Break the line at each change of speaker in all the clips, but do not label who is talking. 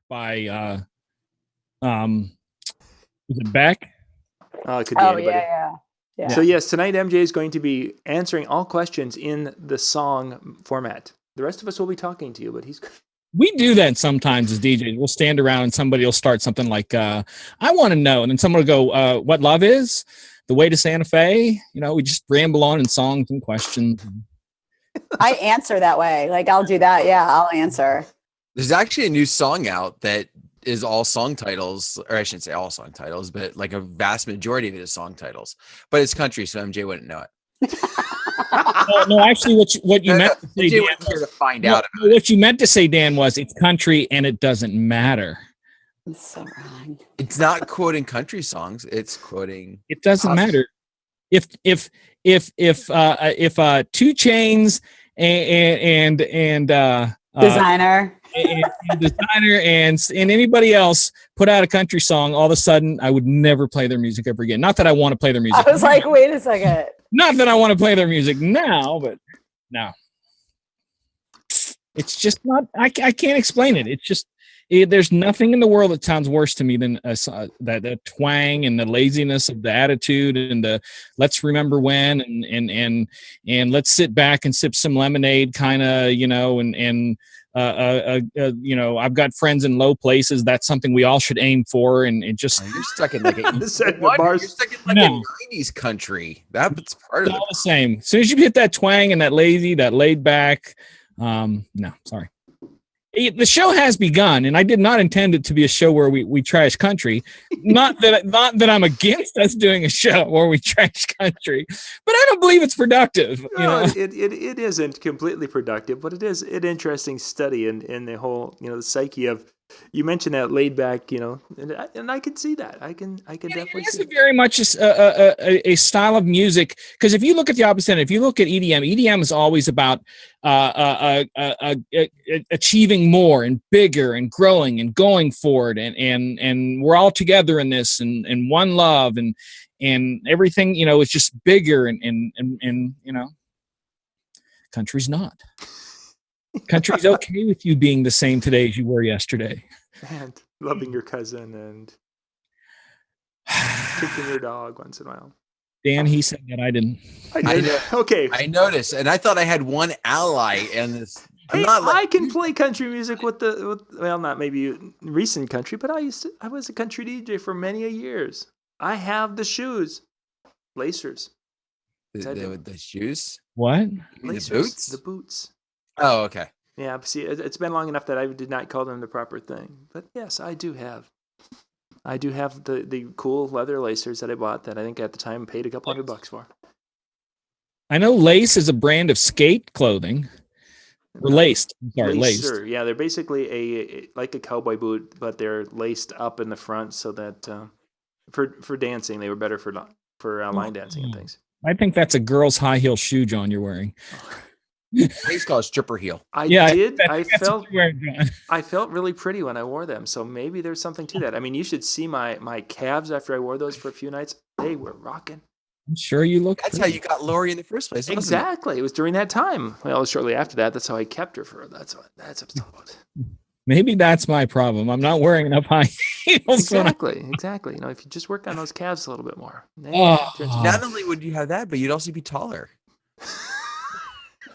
by was it Beck?
Oh, it could be anybody.
Yeah.
So yes, tonight MJ is going to be answering all questions in the song format. The rest of us will be talking to you, but
We do that sometimes as DJs. We'll stand around and somebody will start something like, I want to know. And then someone will go, what love is? The way to Santa Fe? We just ramble on in songs and questions.
I answer that way. Like, I'll do that. Yeah, I'll answer.
There's actually a new song out that is all song titles, or I shouldn't say all song titles, but like a vast majority of it is song titles. But it's country, so MJ wouldn't know it.
No, actually, what you meant to say, Dan,
was, to find out
about what you meant to say, Dan, was it's country and it doesn't matter.
It's so wrong.
It's not quoting country songs; it's quoting.
It doesn't matter. If 2 Chainz and
Designer.
and Designer and anybody else put out a country song, all of a sudden I would never play their music ever again. Not that I want to play their music.
I was like, wait a second.
Not that I want to play their music now, but no. It's just not, I can't explain it. It's just, there's nothing in the world that sounds worse to me than that twang and the laziness of the attitude and the let's remember when and let's sit back and sip some lemonade kind of, I've got friends in low places. That's something we all should aim for. And it just
you're stuck in like you're stuck in like a 90s country. That's part of it.
All the same. As soon as you hit that twang and that lazy, that laid back, no, sorry. The show has begun, and I did not intend it to be a show where we trash country. Not that I'm against us doing a show where we trash country, but I don't believe it's productive.
It isn't completely productive, but it is an interesting study in the whole the psyche of. You mentioned that laid back, and I can see that. I can definitely see.
It's very much a style of music, because if you look at the opposite end, if you look at EDM is always about achieving more and bigger and growing and going forward, and we're all together in this and one love and everything. It's just bigger and country's not. Country's okay with you being the same today as you were yesterday.
And loving your cousin and kicking your dog once in a while.
Dan, he said that I didn't.
I know.
Okay.
I noticed, and I thought I had one ally in this.
I can play country music with not maybe recent country, but I was a country DJ for many a years. I have the shoes. Lacers.
The shoes?
What?
Lacers,
the boots?
The boots.
Oh, okay.
Yeah, see, it's been long enough that I did not call them the proper thing. But yes, I do have the cool leather lacers that I bought that I think at the time paid a couple $100 for.
I know Lace is a brand of skate clothing. Or laced. I'm sorry, laced.
Yeah, they're basically like a cowboy boot, but they're laced up in the front so that for dancing they were better for line dancing and things.
I think that's a girl's high heel shoe, John, you're wearing.
He's called stripper heel.
I felt really pretty when I wore them, so maybe there's something to that. I mean, you should see my calves after I wore those for a few nights. They were rocking.
I'm sure you look.
That's pretty. How you got Lori in the first place.
Exactly. It was during that time. Well, shortly after that. That's how I kept her for. That's what it's about.
Maybe that's my problem. I'm not wearing enough high heels.
Exactly. If you just work on those calves a little bit more.
Not only would you have that, but you'd also be taller.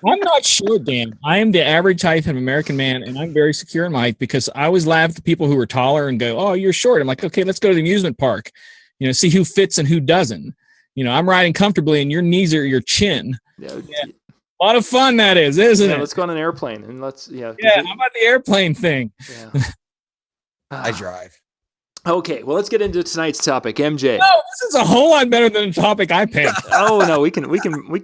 I'm not sure, Dan. I am the average height of an American man, and I'm very secure in my height because I always laugh at the people who are taller and go, "Oh, you're short." I'm like, "Okay, let's go to the amusement park. See who fits and who doesn't." I'm riding comfortably, and your knees are your chin. Yeah. A lot of fun that is, isn't it?
Let's go on an airplane and let's. Yeah.
Yeah. How about the airplane thing?
Yeah.
I drive.
Okay, well, let's get into tonight's topic, MJ.
No, this is a whole lot better than the topic I picked.
Oh no, we can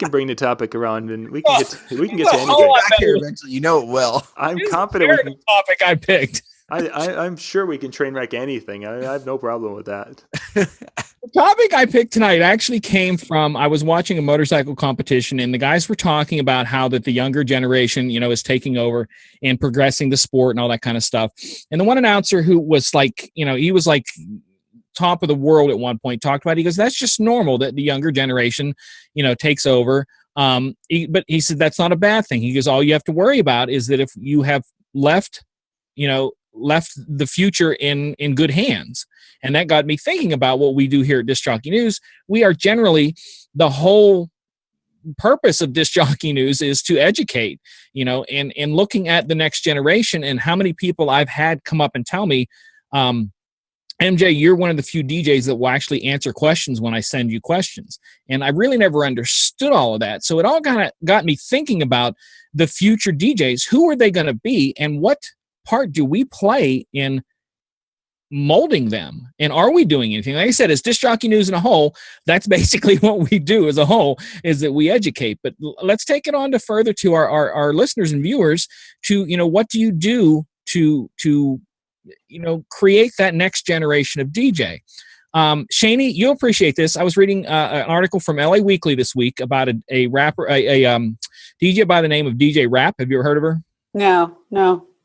bring the topic around and we can get to anything.
Back here eventually, it will.
I'm confident we can.
The topic I picked.
I'm sure we can train wreck anything. I have no problem with that.
The topic I picked tonight actually came from, I was watching a motorcycle competition and the guys were talking about how that the younger generation, is taking over and progressing the sport and all that kind of stuff. And the one announcer who was like, he was like top of the world at one point, talked about it. He goes, that's just normal that the younger generation, takes over. But he said, that's not a bad thing. He goes, all you have to worry about is that if you have left left the future in good hands. And that got me thinking about what we do here at Disc Jockey News. We are generally, the whole purpose of Disc Jockey News is to educate, and looking at the next generation. And how many people I've had come up and tell me, MJ, you're one of the few DJs that will actually answer questions when I send you questions. And I really never understood all of that. So it all kind of got me thinking about the future DJs. Who are they going to be, and what part do we play in molding them? And are we doing anything? Like I said, as Disc Jockey News in a whole, that's basically what we do as a whole, is that we educate. But let's take it on to further to our listeners and viewers to, what do you do to create that next generation of DJ? Shaney, you'll appreciate this. I was reading an article from LA Weekly this week about a rapper, a DJ by the name of DJ Rap. Have you ever heard of her?
No.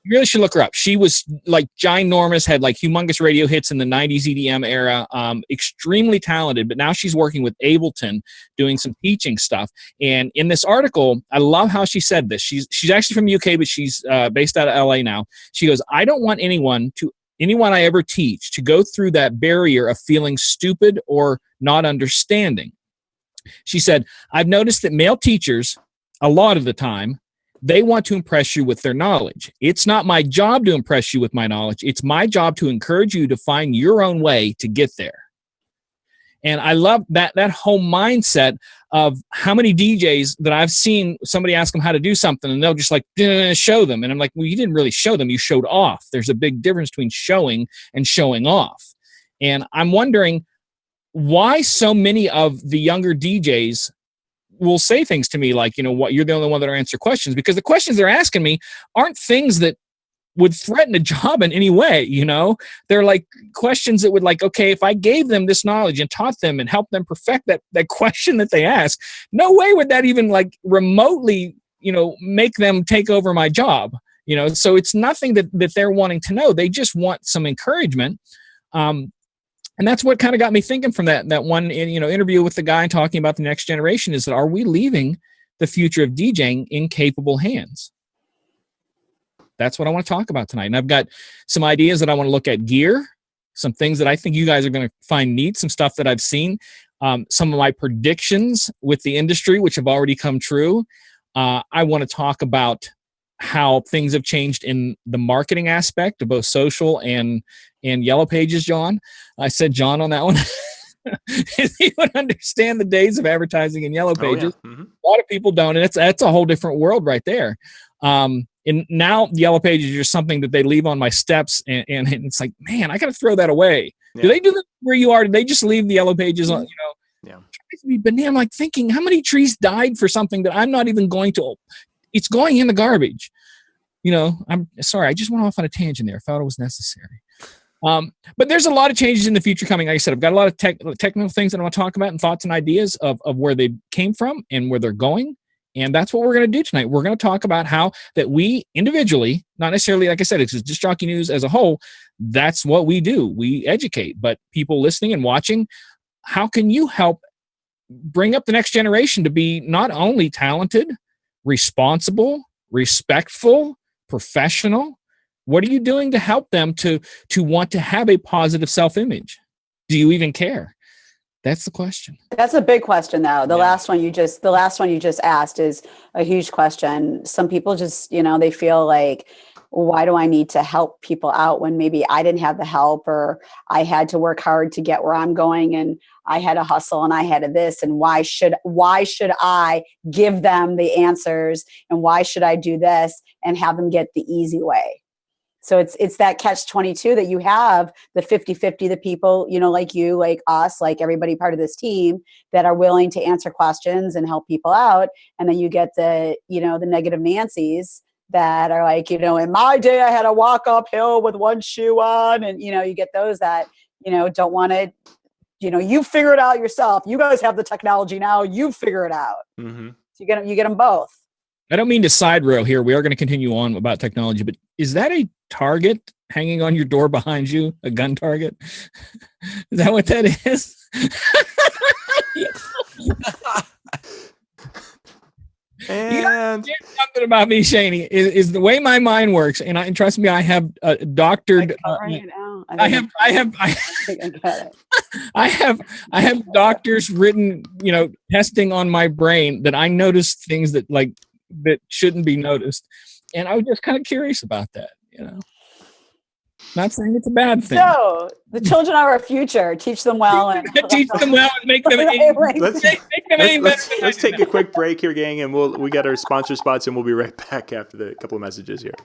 You really should look her up. She was like ginormous, had like humongous radio hits in the 90s EDM era, extremely talented, but now she's working with Ableton doing some teaching stuff. And in this article, I love how she said this. She's actually from the UK, but she's based out of LA now. She goes, I don't want anyone I ever teach to go through that barrier of feeling stupid or not understanding. She said, I've noticed that male teachers, a lot of the time, they want to impress you with their knowledge. It's not my job to impress you with my knowledge. It's my job to encourage you to find your own way to get there. And I love that whole mindset of how many DJs that I've seen, somebody ask them how to do something and they'll just like show them. And I'm like, well, you didn't really show them. You showed off. There's a big difference between showing and showing off. And I'm wondering why so many of the younger DJs will say things to me like, what, you're the only one that answer questions, because the questions they're asking me aren't things that would threaten a job in any way. They're like questions that would like, okay, if I gave them this knowledge and taught them and helped them perfect that question that they ask, no way would that even like remotely, make them take over my job. So it's nothing that they're wanting to know. They just want some encouragement. And that's what kind of got me thinking from that one interview with the guy talking about the next generation, is that are we leaving the future of DJing in capable hands? That's what I want to talk about tonight. And I've got some ideas that I want to look at gear, some things that I think you guys are going to find neat, some stuff that I've seen, some of my predictions with the industry, which have already come true. I want to talk about how things have changed in the marketing aspect of both social and Yellow Pages, John. I said John on that one. You would understand the days of advertising in Yellow Pages. Oh, yeah. Mm-hmm. A lot of people don't, and that's a whole different world right there. And now Yellow Pages are just something that they leave on my steps, and it's like, man, I got to throw that away. Yeah. Do they do that where you are? Do they just leave the Yellow Pages on? Yeah. But I'm like thinking, how many trees died for something that I'm not even going to? It's going in the garbage. I'm sorry. I just went off on a tangent there. I thought it was necessary. But there's a lot of changes in the future coming. Like I said, I've got a lot of technical things that I want to talk about and thoughts and ideas of where they came from and where they're going. And that's what we're going to do tonight. We're going to talk about how that we individually, not necessarily, like I said, it's just Jockey News as a whole. That's what we do. We educate, but people listening and watching, how can you help bring up the next generation to be not only talented, responsible, respectful, professional? What are you doing to help them to want to have a positive self-image? Do you even care? That's the question.
That's a big question, though. The last one you just asked is a huge question. Some people just, they feel like, why do I need to help people out when maybe I didn't have the help, or I had to work hard to get where I'm going, and I had a hustle and I had a this, and why should I give them the answers, and why should I do this and have them get the easy way? So it's that catch-22 that you have the 50-50, the people, like you, like us, like everybody part of this team that are willing to answer questions and help people out. And then you get the negative Nancys that are like, in my day, I had to walk uphill with one shoe on. And, you get those that, don't want to, you figure it out yourself. You guys have the technology now. You figure it out. Mm-hmm. So you get them both.
I don't mean to side rail here. We are going to continue on about technology, but is that a target hanging on your door behind you? A gun target? Is that what that is?
And
something about me, Shaney, is the way my mind works, and trust me, I have doctored. I have
think I get it.
I have doctors written, testing on my brain that I noticed things that shouldn't be noticed, and I was just kind of curious about that. Not saying it's a bad thing.
So the children are our future. Teach them well and
teach them well and make them
let's take a quick break here, gang, and we got our sponsor spots, and we'll be right back after the couple of messages here.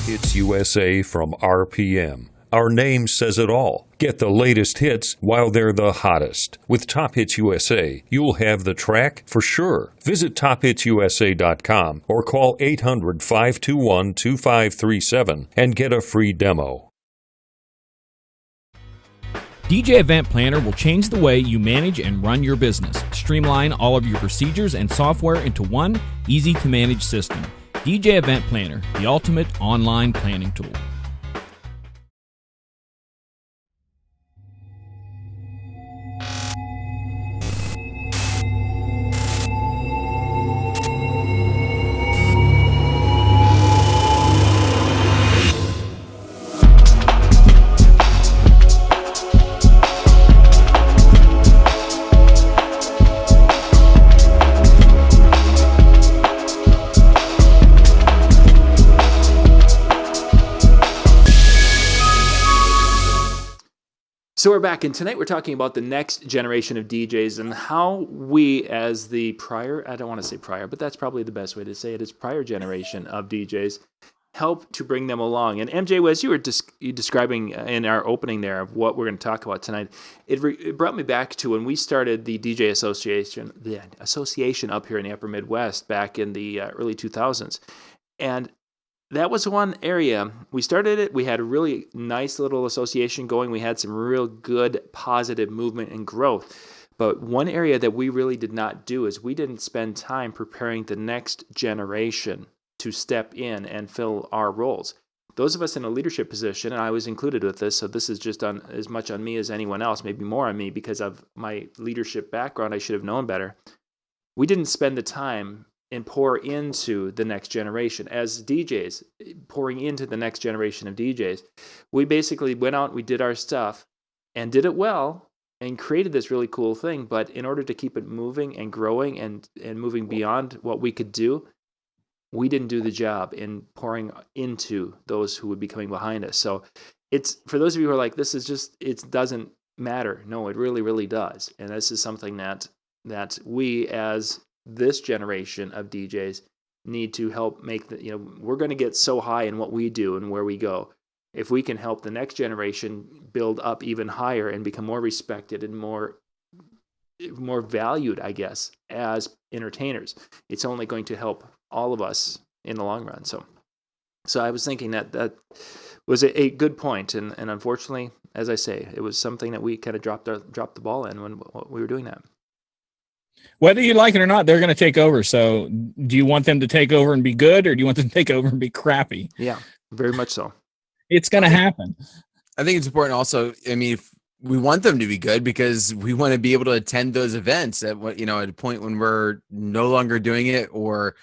Hits USA from RPM. Our name says it all. Get the latest hits while they're the hottest. With Top Hits USA, you'll have the track for sure. Visit tophitsusa.com or call 800-521-2537 and get a free demo.
DJ Event Planner will change the way you manage and run your business. Streamline all of your procedures and software into one easy-to-manage system. DJ Event Planner, the ultimate online planning tool.
So we're back, and tonight we're talking about the next generation of DJs and how we, as the I don't want to say prior, but that's probably the best way to say it, is prior generation of DJs, help to bring them along. And MJ, as you were describing in our opening there of what we're going to talk about tonight, it brought me back to when we started the DJ Association, up here in the Upper Midwest back in the early 2000s. And that was one area. We started it. We had a really nice little association going. We had some real good positive movement and growth. But one area that we really did not do is we didn't spend time preparing the next generation to step in and fill our roles. Those of us in a leadership position, and I was included with this, so this is just as much on me as anyone else, maybe more on me because of my leadership background. I should have known better. We didn't spend the time and pour into the next generation. As DJs, pouring into the next generation of DJs, we basically went out, we did our stuff, and did it well, and created this really cool thing. But in order to keep it moving and growing and moving beyond what we could do, we didn't do the job in pouring into those who would be coming behind us. So it's, for those of you who are like, this is just, it doesn't matter. No, it really, really does. And this is something that we as this generation of DJs need to help make we're going to get so high in what we do and where we go. If we can help the next generation build up even higher and become more respected and more valued, I guess, as entertainers, it's only going to help all of us in the long run. So I was thinking that was a good point, and unfortunately, as I say, it was something that we kind of dropped the ball in when we were doing that.
Whether you like it or not, they're going to take over. So do you want them to take over and be good, or do you want them to take over and be crappy?
Yeah, very much so.
It's going to happen.
I think it's important also, I mean, if we want them to be good because we want to be able to attend those events at a point when we're no longer doing it, or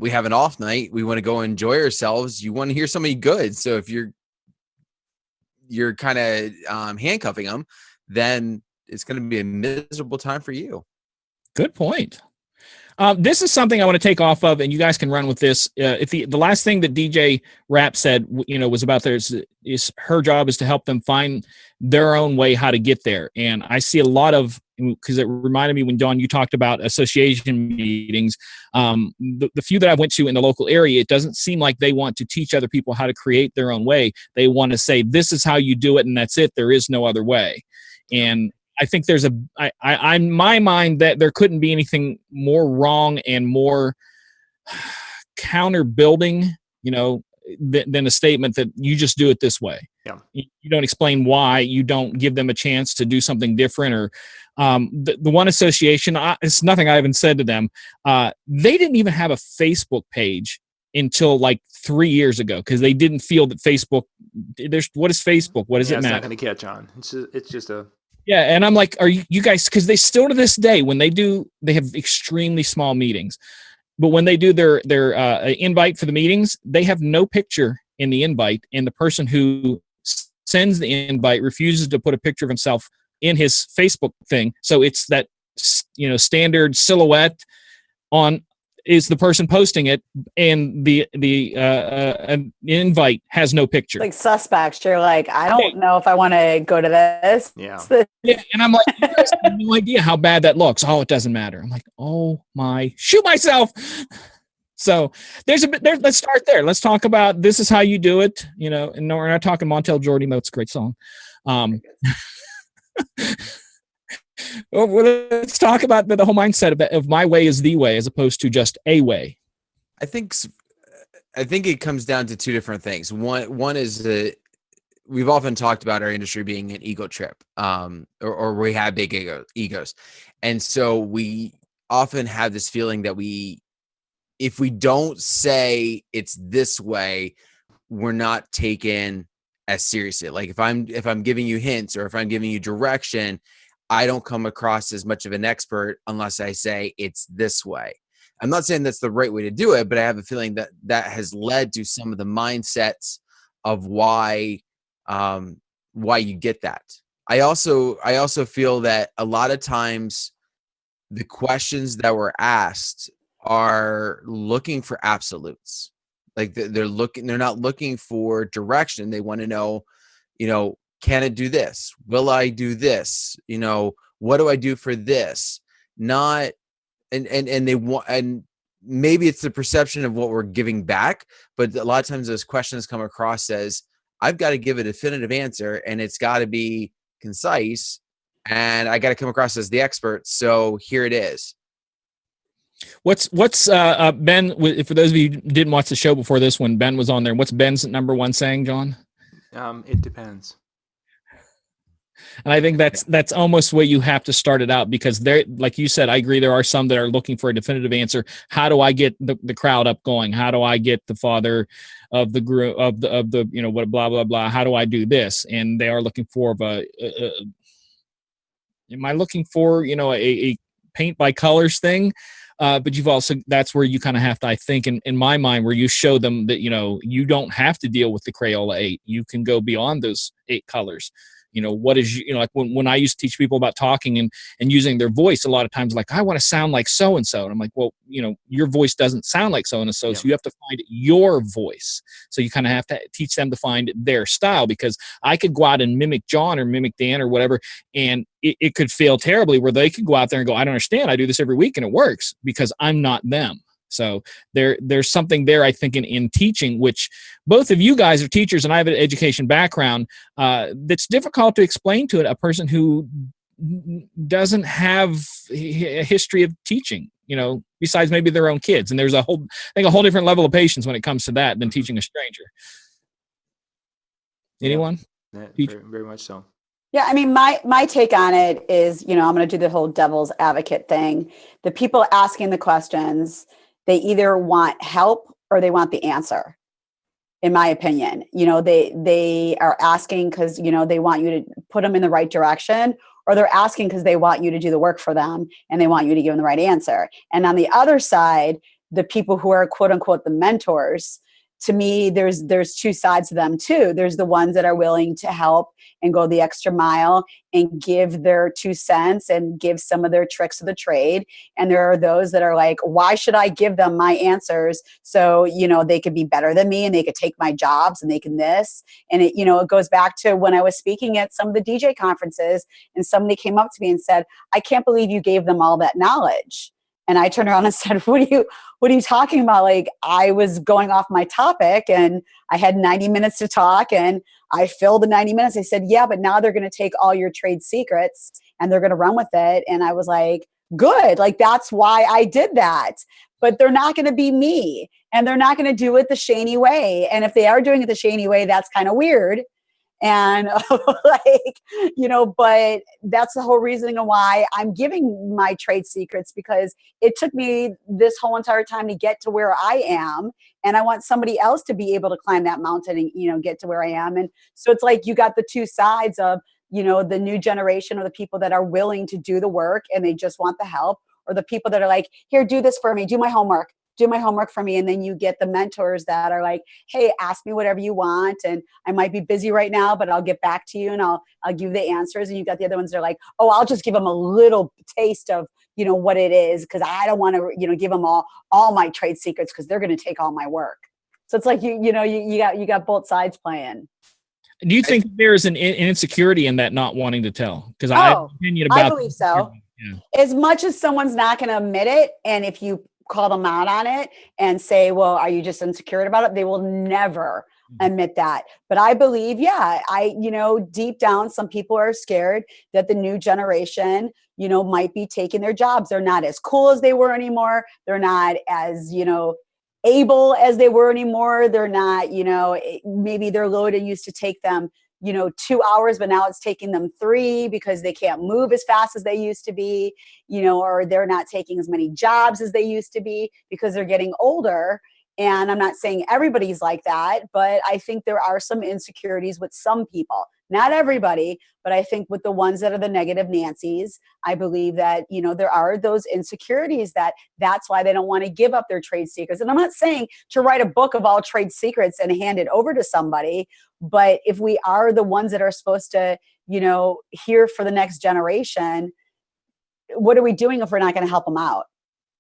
we have an off night, we want to go enjoy ourselves. You want to hear somebody good. So if you're kind of handcuffing them, then it's going to be a miserable time for you. Good point.
This is something I want to take off of, and you guys can run with this. If the last thing that DJ Rap said, was about is her job is to help them find their own way how to get there. And I see a lot of, because it reminded me when Dawn, you talked about association meetings. The few that I went to in the local area, it doesn't seem like they want to teach other people how to create their own way. They want to say, this is how you do it, and that's it. There is no other way. And I think there's in my mind that there couldn't be anything more wrong and more counter building, than a statement that you just do it this way.
Yeah.
You don't explain why. You don't give them a chance to do something different. Or the one association, it's nothing I haven't said to them. They didn't even have a Facebook page until like 3 years ago, because they didn't feel that Facebook. What is Facebook? What does it matter?
It's not going to catch on. It's just a.
Yeah, and I'm like, are you guys? Because they still to this day, when they have extremely small meetings. But when they do their invite for the meetings, they have no picture in the invite, and the person who sends the invite refuses to put a picture of himself in his Facebook thing. So it's that standard silhouette on is the person posting it, and the invite has no picture.
Like suspects, you're like, I don't know if I want to go to this.
Yeah.
Yeah, and I'm like, you guys have no idea how bad that looks. Oh, it doesn't matter. I'm like, oh my, shoot myself. So there's a bit there. Let's start there. Let's talk about this is how you do it. And we're not talking Montel Jordan. That's a great song. Well, let's talk about the whole mindset of my way is the way, as opposed to just a way.
I think it comes down to two different things. One is that we've often talked about our industry being an ego trip, or we have big egos. And so we often have this feeling that if we don't say it's this way, we're not taken as seriously. Like if I'm giving you hints, or if I'm giving you direction, I don't come across as much of an expert unless I say it's this way. I'm not saying that's the right way to do it, but I have a feeling that has led to some of the mindsets of why you get that. I also feel that a lot of times the questions that were asked are looking for absolutes. Like they're not looking for direction. They want to know, can it do this? Will I do this? What do I do for this? Not, and they want, and maybe it's the perception of what we're giving back, but a lot of times those questions come across as, I've got to give a definitive answer, and it's got to be concise, and I got to come across as the expert. So here it is.
What's Ben? For those of you who didn't watch the show before this one, Ben was on there. What's Ben's number one saying, John?
It depends.
And I think that's almost where you have to start it out, because there, like you said, I agree. There are some that are looking for a definitive answer. How do I get the crowd up going? How do I get the father of the group of the what blah blah blah? How do I do this? And they are looking for am I looking for a paint by colors thing? But that's where you kind of have to, I think, in my mind, where you show them that you don't have to deal with the Crayola 8. You can go beyond those 8 colors. What is, like when I used to teach people about talking and using their voice, a lot of times, like, I want to sound like so-and-so. And I'm like, well, your voice doesn't sound like so-and-so. So you have to find your voice. So you kind of have to teach them to find their style, because I could go out and mimic John or mimic Dan or whatever, and it could fail terribly, where they could go out there and go, I don't understand. I do this every week and it works, because I'm not them. So there's something there, I think, in teaching, which both of you guys are teachers, and I have an education background, that's difficult to explain to a person who doesn't have a history of teaching, besides maybe their own kids. And there's a whole different level of patience when it comes to that than teaching a stranger. Anyone?
Yeah, very much so.
Yeah, I mean, my take on it is, I'm going to do the whole devil's advocate thing. The people asking the questions, they either want help or they want the answer, in my opinion. They are asking because, they want you to put them in the right direction, or they're asking because they want you to do the work for them and they want you to give them the right answer. And on the other side, the people who are quote unquote the mentors, to me, there's two sides to them too. There's the ones that are willing to help and go the extra mile and give their 2 cents and give some of their tricks of the trade. And there are those that are like, why should I give them my answers? So, they could be better than me and they could take my jobs and they can this. And it goes back to when I was speaking at some of the DJ conferences and somebody came up to me and said, I can't believe you gave them all that knowledge. And I turned around and said, what are you talking about? Like, I was going off my topic and I had 90 minutes to talk and I filled the 90 minutes. I said, yeah, but now they're going to take all your trade secrets and they're going to run with it. And I was like, good. Like, that's why I did that. but they're not going to be me, and they're not going to do it the Shaney way. And if they are doing it the Shaney way, that's kind of weird. And but that's the whole reason why I'm giving my trade secrets, because it took me this whole entire time to get to where I am. And I want somebody else to be able to climb that mountain and, get to where I am. And so it's like, you got the two sides of, the new generation, or the people that are willing to do the work and they just want the help, or the people that are like, here, do this for me, do my homework for me. And then you get the mentors that are like, hey, ask me whatever you want. And I might be busy right now, but I'll get back to you and I'll give you the answers. And you got the other ones that are like, oh, I'll just give them a little taste of, what it is. Cause I don't want to, give them all my trade secrets, cause they're going to take all my work. So it's like, you got both sides playing.
Do you think there's an insecurity in that not wanting to tell? Because I have an opinion about
I believe so. Yeah. As much as someone's not going to admit it, and if you call them out on it and say, well, are you just insecure about it? They will never admit that. But I believe, deep down, some people are scared that the new generation, might be taking their jobs. They're not as cool as they were anymore. They're not as, able as they were anymore. They're not, maybe their load used to take them, 2 hours, but now it's taking them 3 because they can't move as fast as they used to be, or they're not taking as many jobs as they used to be because they're getting older. And I'm not saying everybody's like that, but I think there are some insecurities with some people, not everybody, but I think with the ones that are the negative Nancy's, I believe that, there are those insecurities that's why they don't want to give up their trade secrets. And I'm not saying to write a book of all trade secrets and hand it over to somebody, but if we are the ones that are supposed to, hear for the next generation, what are we doing if we're not going to help them out?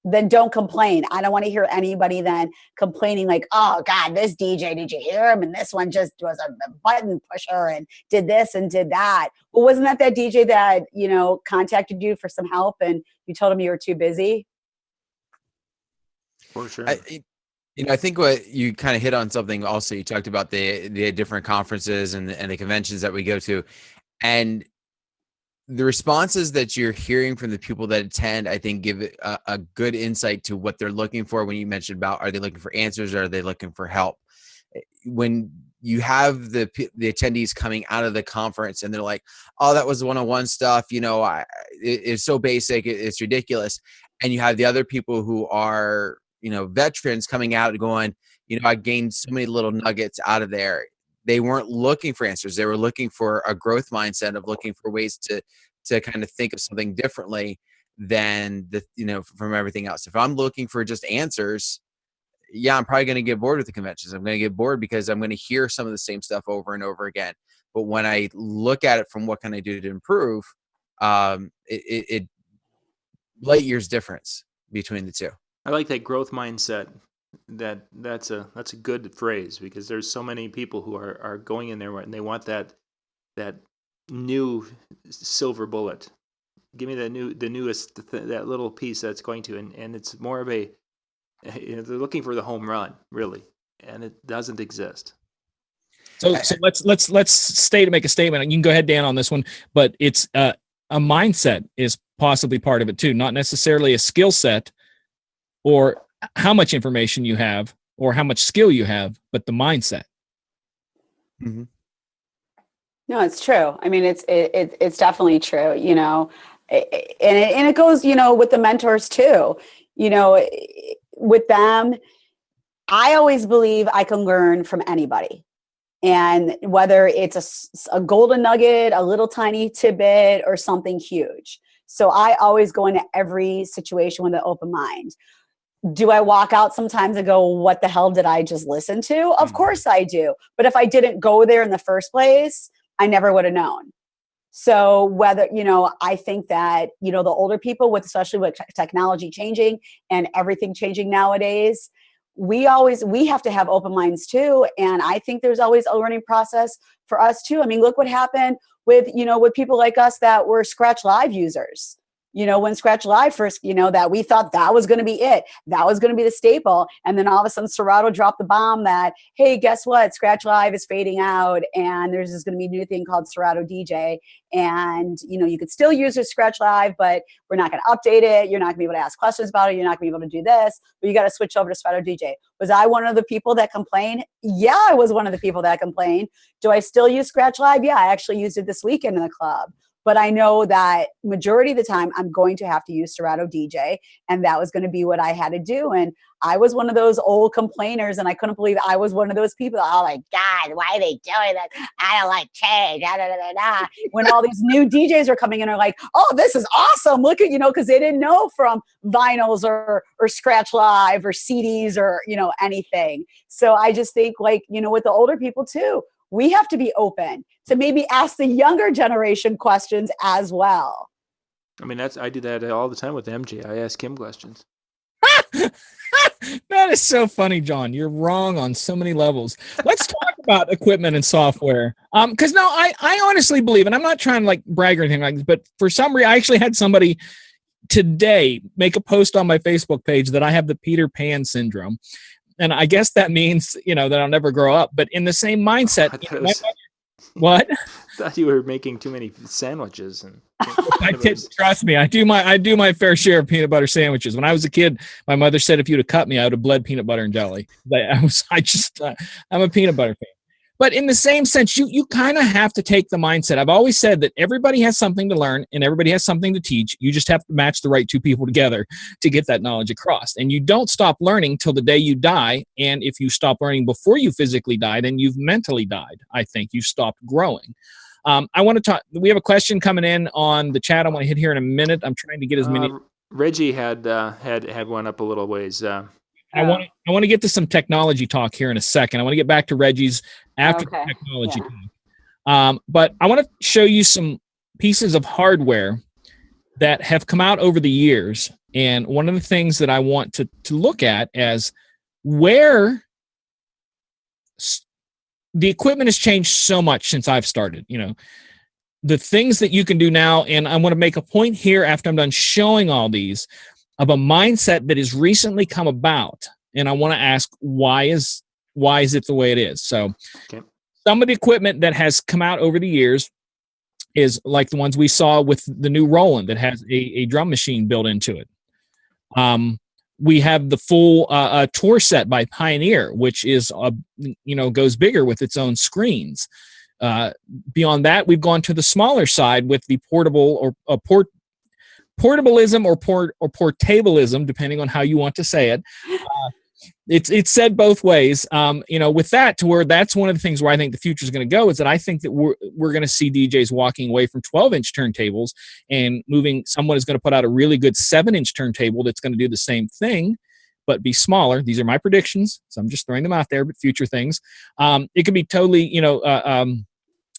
Then don't complain. I don't want to hear anybody then complaining like, oh God, this DJ, did you hear him? And this one just was a button pusher and did this and did that. Well, wasn't that DJ that, contacted you for some help and you told him you were too busy?
For sure.
I think what you kind of hit on something also, you talked about the different conferences and the conventions that we go to, and the responses that you're hearing from the people that attend, I think, give a good insight to what they're looking for. When you mentioned about, are they looking for answers or are they looking for help? When you have the attendees coming out of the conference and they're like, oh, that was one-on-one stuff, it's so basic, it's ridiculous. And you have the other people who are, veterans coming out and going, I gained so many little nuggets out of there. They weren't looking for answers. They were looking for a growth mindset of looking for ways to kind of think of something differently than from everything else. If I'm looking for just answers, I'm probably going to get bored with the conventions. I'm going to get bored because I'm going to hear some of the same stuff over and over again. But when I look at it from what can I do to improve, it light years difference between the two. I
like that growth mindset. That's a good phrase, because there's so many people who are going in there and they want that new silver bullet. Give me the newest that little piece that's going to, and it's more of a, they're looking for the home run, really, and it doesn't exist.
So let's make a statement. You can go ahead, Dan, on this one, but it's a mindset is possibly part of it too, not necessarily a skill set or how much information you have or how much skill you have, but the mindset.
Mm-hmm. No, it's true. I mean, it's definitely true, and it goes, with the mentors too, with them. I always believe I can learn from anybody. And whether it's a golden nugget, a little tiny tidbit, or something huge. So I always go into every situation with an open mind. Do I walk out sometimes and go, what the hell did I just listen to? Of course I do. But if I didn't go there in the first place, I never would have known. So whether, I think that, the older people, especially with technology changing and everything changing nowadays, we have to have open minds too. And I think there's always a learning process for us too. I mean, look what happened with people like us that were Scratch Live users. when Scratch Live first, that we thought that was going to be it. That was going to be the staple. And then all of a sudden Serato dropped the bomb that, hey, guess what? Scratch Live is fading out and there's just going to be a new thing called Serato DJ. And, you could still use your Scratch Live, but we're not going to update it. You're not going to be able to ask questions about it. You're not going to be able to do this, but you got to switch over to Serato DJ. Was I one of the people that complained? Yeah, I was one of the people that complained. Do I still use Scratch Live? Yeah, I actually used it this weekend in the club. But I know that majority of the time I'm going to have to use Serato DJ, and that was going to be what I had to do. And I was one of those old complainers, and I couldn't believe I was one of those people. Oh my God, why are they doing that? I don't like change. When all these new DJs are coming in, are like, oh, this is awesome. Look at, because they didn't know from vinyls or Scratch Live or CDs or, anything. So I just think with the older people too, we have to be open to maybe ask the younger generation questions as well.
I mean, I do that all the time with MJ. I ask him questions.
That is so funny, John. You're wrong on so many levels. Let's talk about equipment and software. Because I honestly believe, and I'm not trying to brag or anything like this, but for some reason, I actually had somebody today make a post on my Facebook page that I have the Peter Pan syndrome. And I guess that means, that I'll never grow up. But in the same mindset, what?
I thought you were making too many sandwiches. And
trust me, I do my fair share of peanut butter sandwiches. When I was a kid, my mother said if you'd have cut me, I would have bled peanut butter and jelly. I'm a peanut butter fan. But in the same sense, you kind of have to take the mindset. I've always said that everybody has something to learn and everybody has something to teach. You just have to match the right two people together to get that knowledge across. And you don't stop learning till the day you die. And if you stop learning before you physically die, then you've mentally died. I think you've stopped growing. I want to talk. We have a question coming in on the chat. I want to hit here in a minute. I'm trying to get as many.
Reggie had one up a little ways.
I want to get to some technology talk here in a second. I want to get back to Reggie's after the technology talk. But I want to show you some pieces of hardware that have come out over the years. And one of the things that I want to look at as where the equipment has changed so much since I've started, the things that you can do now. And I want to make a point here after I'm done showing all these of a mindset that has recently come about. And I want to ask, why is it the way it is? So some of the equipment that has come out over the years is like the ones we saw with the new Roland that has a drum machine built into it. We have the full tour set by Pioneer, which is, goes bigger with its own screens. Beyond that, we've gone to the smaller side with the portable or portableism or portableism, depending on how you want to say it. It's said both ways. With that, to where that's one of the things where I think the future is going to go is that I think that we're going to see DJs walking away from 12-inch turntables and moving. Someone is going to put out a really good 7-inch turntable that's going to do the same thing, but be smaller. These are my predictions, so I'm just throwing them out there. But future things, it could be totally,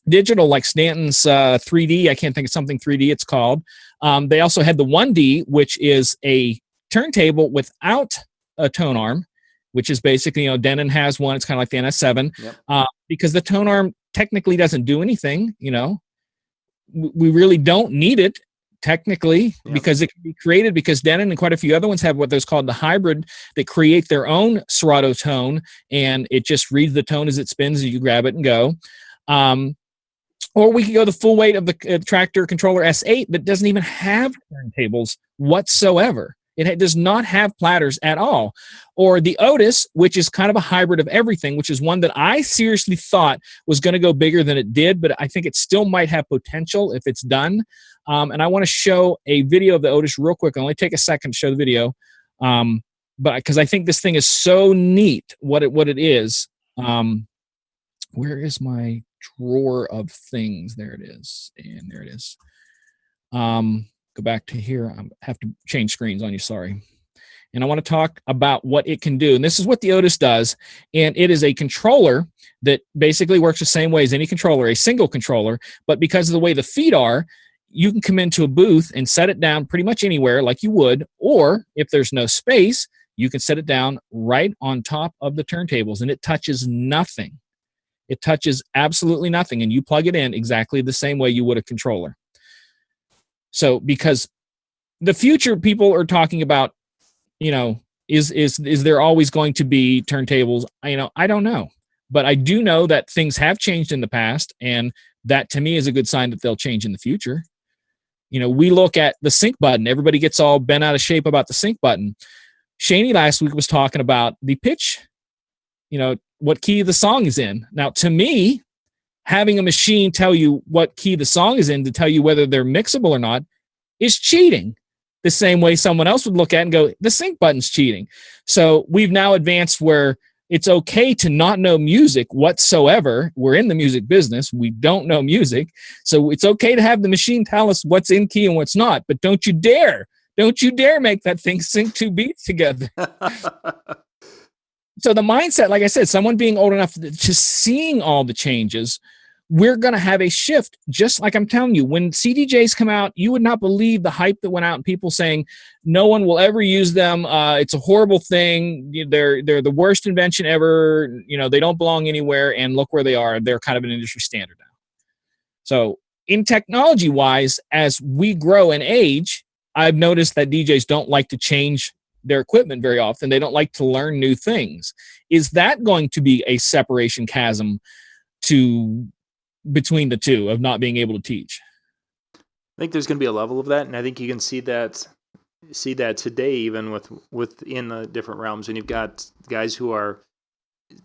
digital, like Stanton's 3D. I can't think of something 3D it's called. They also had the 1D, which is a turntable without a tone arm, which is basically, Denon has one. It's kind of like the NS7. Yep. Because the tone arm technically doesn't do anything. We really don't need it technically. Yep. Because it can be created, because Denon and quite a few other ones have what there's called the hybrid that create their own Serato tone, and it just reads the tone as it spins, and you grab it and go. Or we could go the full weight of the Tractor Controller S8 that doesn't even have turntables whatsoever. It does not have platters at all. Or the Otis, which is kind of a hybrid of everything, which is one that I seriously thought was going to go bigger than it did, but I think it still might have potential if it's done. And I want to show a video of the Otis real quick. It'll only take a second to show the video. But because I think this thing is so neat, what it is. Where is my drawer of things? There it is. And there it is. Go back to here. I have to change screens on you. Sorry. And I want to talk about what it can do. And this is what the Otis does. And it is a controller that basically works the same way as any controller, a single controller. But because of the way the feet are, you can come into a booth and set it down pretty much anywhere like you would. Or if there's no space, you can set it down right on top of the turntables. And it touches nothing. It touches absolutely nothing. And you plug it in exactly the same way you would a controller. So because the future people are talking about, is there always going to be turntables? I don't know, but I do know that things have changed in the past, and that to me is a good sign that they'll change in the future. We look at the sync button. Everybody gets all bent out of shape about the sync button. Shaney last week was talking about the pitch, what key the song is in. Now, to me, having a machine tell you what key the song is in to tell you whether they're mixable or not is cheating. The same way someone else would look at it and go, the sync button's cheating. So we've now advanced where it's okay to not know music whatsoever. We're in the music business. We don't know music. So it's okay to have the machine tell us what's in key and what's not. But don't you dare make that thing sync two beats together. So the mindset, like I said, someone being old enough to seeing all the changes, we're going to have a shift. Just like I'm telling you, when CDJs come out, you would not believe the hype that went out and people saying no one will ever use them. It's a horrible thing. They're the worst invention ever. They don't belong anywhere. And look where they are. They're kind of an industry standard now. So in technology wise, as we grow and age, I've noticed that DJs don't like to change their equipment very often. They don't like to learn new things. Is that going to be a separation chasm between the two of not being able to teach?
I think there's going to be a level of that, and I think you can see that today, even within the different realms. And you've got guys who are,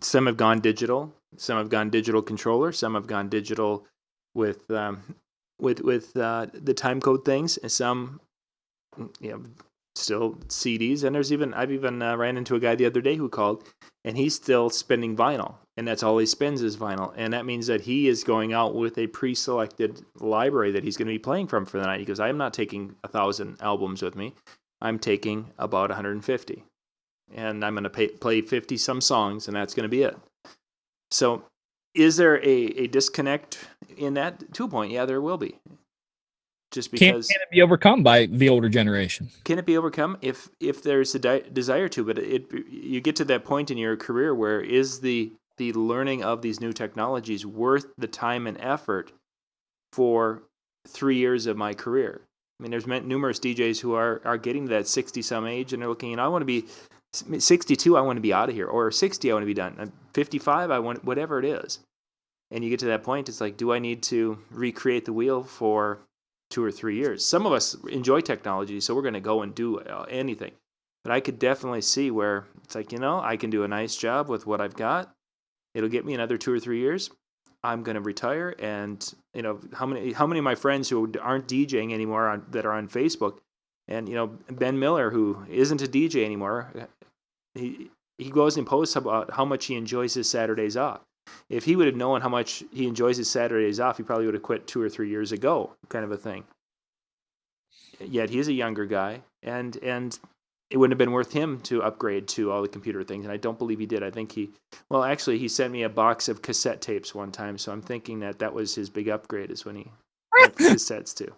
some have gone digital, some have gone digital controller, some have gone digital with the time code things, and some, still CDs. And I've even ran into a guy the other day who called, and he's still spinning vinyl, and that's all he spins is vinyl. And that means that he is going out with a pre-selected library that he's going to be playing from for the night. He goes, I'm not taking 1,000 albums with me. I'm taking about 150, and I'm going to play 50 some songs, and that's going to be it. So is there a disconnect in that? To a point, yeah, there will be. Just because
can it be overcome by the older generation?
Can it be overcome if there's a desire to? But you get to that point in your career where is the learning of these new technologies worth the time and effort for 3 years of my career? I mean, there's numerous DJs who are getting to that 60-some age, and they're looking, I want to be 62, I want to be out of here, or 60, I want to be done. 55, I want whatever it is. And you get to that point, it's like, do I need to recreate the wheel for 2 or 3 years? Some of us enjoy technology, so we're going to go and do anything. But I could definitely see where it's like, I can do a nice job with what I've got. It'll get me another 2 or 3 years. I'm going to retire, and how many of my friends who aren't DJing anymore that are on Facebook, and Ben Miller, who isn't a DJ anymore, he goes and posts about how much he enjoys his Saturdays off. If he would have known how much he enjoys his Saturdays off, he probably would have quit 2 or 3 years ago, kind of a thing. Yet he's a younger guy, and it wouldn't have been worth him to upgrade to all the computer things, and I don't believe he did. I think he sent me a box of cassette tapes one time, so I'm thinking that was his big upgrade, is when he got the cassettes too.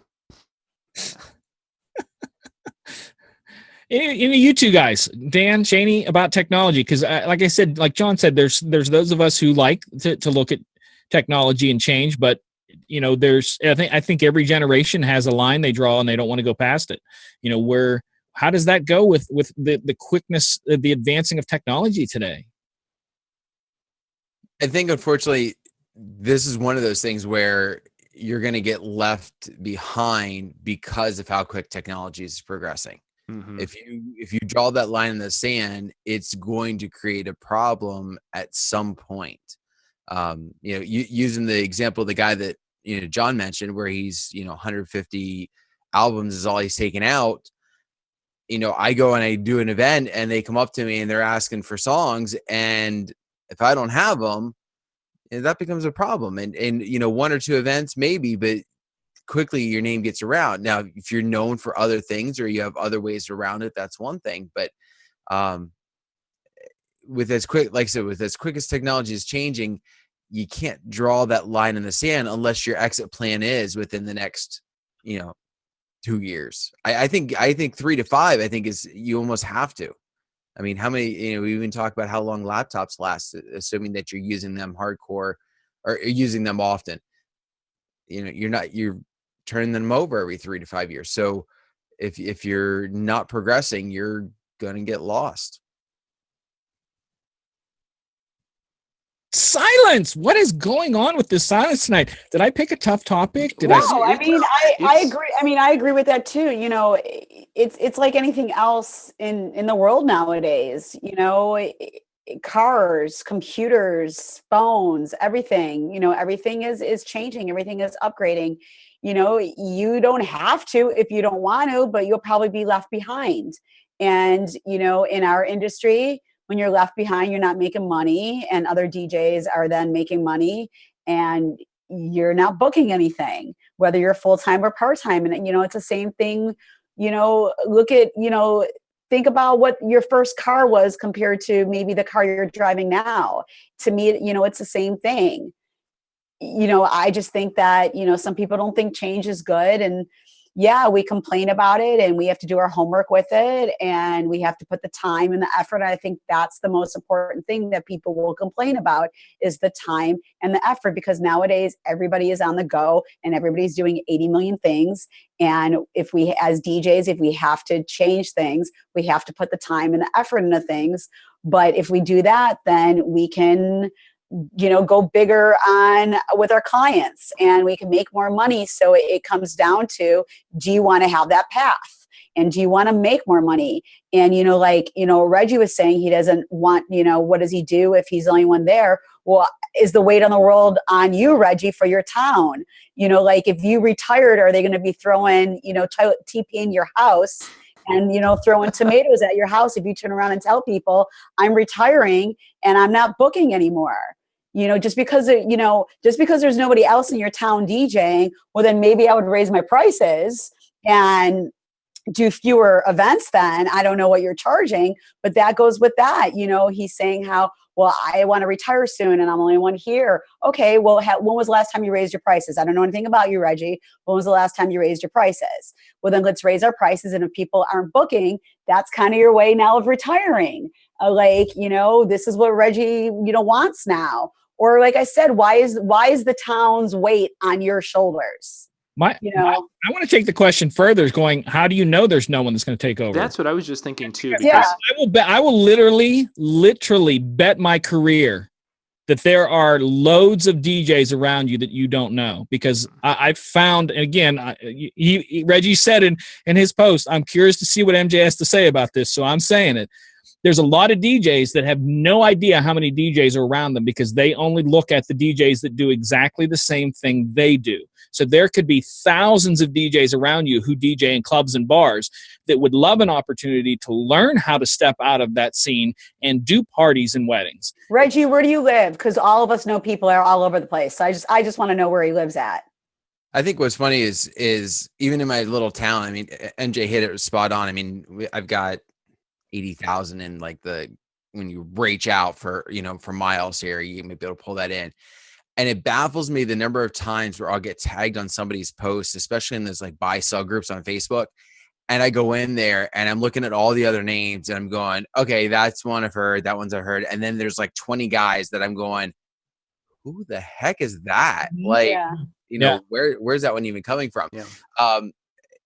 You two guys, Dan, Shaney, about technology, because like I said, like John said, there's those of us who like to look at technology and change, but I think every generation has a line they draw and they don't want to go past it. How does that go with the quickness of the advancing of technology today?
I think, unfortunately, this is one of those things where you're going to get left behind because of how quick technology is progressing. Mm-hmm. If you draw that line in the sand, it's going to create a problem at some point. Using the example of the guy that John mentioned, where he's 150 albums is all he's taken out. I go and I do an event, and they come up to me and they're asking for songs, and if I don't have them, that becomes a problem. And 1 or 2 events maybe, but quickly your name gets around. Now, if you're known for other things or you have other ways around it, that's one thing. But with as quick as technology is changing, you can't draw that line in the sand unless your exit plan is within the next 2 years. I think 3 to 5, I think is, you almost have to. I mean, how many, we even talk about how long laptops last, assuming that you're using them hardcore or using them often. You're turning them over every 3 to 5 years. So if you're not progressing, you're gonna get lost.
Silence. What is going on with this silence tonight? Did I pick a tough topic? Did I?
No, I mean, I agree. I mean, I agree with that too. You know, it's like anything else in the world nowadays. You know, cars, computers, phones, everything. You know, everything is changing. Everything is upgrading. You know, you don't have to if you don't want to, but you'll probably be left behind. And you know, in our industry, when you're left behind, you're not making money, and other DJs are then making money, and you're not booking anything, whether you're full-time or part-time. And, you know, it's the same thing, you know, look at, you know, think about what your first car was compared to maybe the car you're driving now. To me, you know, it's the same thing. You know, I just think that, you know, some people don't think change is good. And yeah, we complain about it and we have to do our homework with it and we have to put the time and the effort. I think that's the most important thing that people will complain about is the time and the effort, because nowadays everybody is on the go and everybody's doing 80 million things. And if we, as DJs, if we have to change things, we have to put the time and the effort into things. But if we do that, then we can, you know, go bigger on with our clients and we can make more money. So it comes down to, do you want to have that path? And do you want to make more money? And, you know, like, you know, Reggie was saying he doesn't want, you know, what does he do if he's the only one there? Well, is the weight on the world on you, Reggie, for your town? You know, like if you retired, are they going to be throwing, you know, toilet TP in your house and, you know, throwing tomatoes at your house if you turn around and tell people I'm retiring and I'm not booking anymore? You know, just because, you know, just because there's nobody else in your town DJing, well, then maybe I would raise my prices and do fewer events then. I don't know what you're charging, but that goes with that. You know, he's saying how, well, I want to retire soon and I'm only one here. Okay, well, when was the last time you raised your prices? I don't know anything about you, Reggie. When was the last time you raised your prices? Well, then let's raise our prices. And if people aren't booking, that's kind of your way now of retiring. Like, you know, this is what Reggie, you know, wants now. Or like I said, why is the town's weight on your shoulders? You know,
I want to take the question further. Is going, how do you know there's no one that's going to take over?
That's what I was just thinking too. Because
yeah.
I will literally bet my career that there are loads of DJs around you that you don't know, because I've found, and again, Reggie said in his post, I'm curious to see what MJ has to say about this. So I'm saying it. There's a lot of DJs that have no idea how many DJs are around them because they only look at the DJs that do exactly the same thing they do. So there could be thousands of DJs around you who DJ in clubs and bars that would love an opportunity to learn how to step out of that scene and do parties and weddings.
Reggie, where do you live? Because all of us know people are all over the place. So I just want to know where he lives at.
I think what's funny is even in my little town, I mean, MJ hit it spot on. I mean, I've got 80,000 in like when you reach out for, you know, for miles here, you may be able to pull that in. And it baffles me the number of times where I'll get tagged on somebody's post, especially in those like buy sell groups on Facebook. And I go in there and I'm looking at all the other names and I'm going, okay, that's one I've heard. That one's I've heard. And then there's like 20 guys that I'm going, who the heck is that? Like, you know, where's that one even coming from? Yeah.